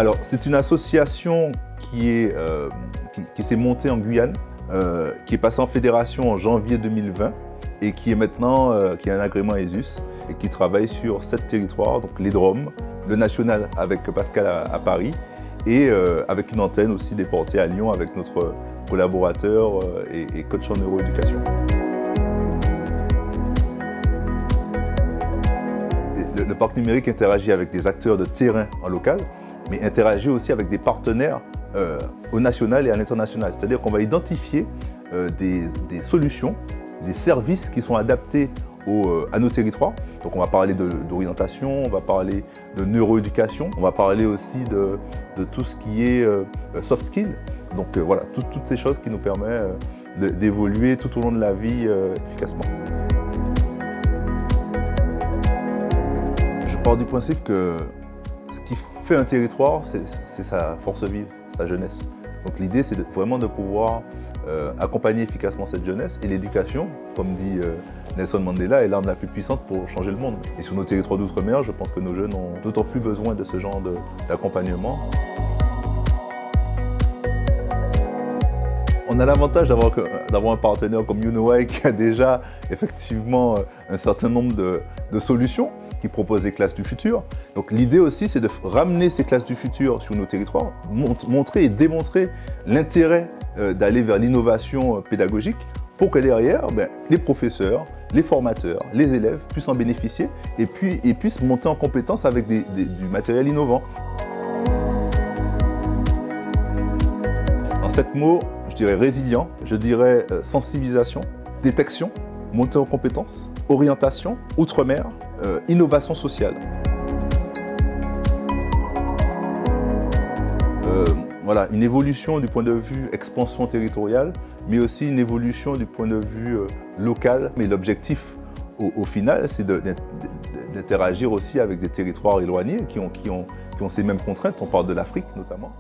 Alors, c'est une association qui s'est montée en Guyane, qui est passée en fédération en janvier 2020 et qui est maintenant qui a un agrément ESUS et qui travaille sur 7 territoires, donc les Drômes, le national avec Pascal à Paris et avec une antenne aussi déportée à Lyon avec notre collaborateur et coach en neuroéducation. Le parc numérique interagit avec des acteurs de terrain en local, mais interagit aussi avec des partenaires au national et à l'international. C'est-à-dire qu'on va identifier des solutions, des services qui sont adaptés à nos territoires. Donc on va parler d'orientation, on va parler de neuroéducation, on va parler aussi de tout ce qui est soft skills. Donc voilà, toutes ces choses qui nous permettent d'évoluer tout au long de la vie efficacement. Je pars du principe que ce qui fait un territoire, c'est sa force vive, sa jeunesse. Donc l'idée, c'est vraiment de pouvoir accompagner efficacement cette jeunesse. Et l'éducation, comme dit Nelson Mandela, est l'arme la plus puissante pour changer le monde. Et sur nos territoires d'outre-mer, je pense que nos jeunes ont d'autant plus besoin de ce genre d'accompagnement. On a l'avantage d'avoir un partenaire comme YouKnowHy qui a déjà effectivement un certain nombre de solutions, qui propose des classes du futur. Donc l'idée aussi, c'est de ramener ces classes du futur sur nos territoires, montrer et démontrer l'intérêt d'aller vers l'innovation pédagogique pour que derrière, les professeurs, les formateurs, les élèves puissent en bénéficier et puissent monter en compétence avec du matériel innovant. En 7 mots, je dirais résilient, je dirais sensibilisation, détection, montée en compétences, orientation, outre-mer, innovation sociale. Voilà, une évolution du point de vue expansion territoriale, mais aussi une évolution du point de vue local. Mais l'objectif, au final, c'est d'interagir aussi avec des territoires éloignés qui ont ces mêmes contraintes. On parle de l'Afrique notamment.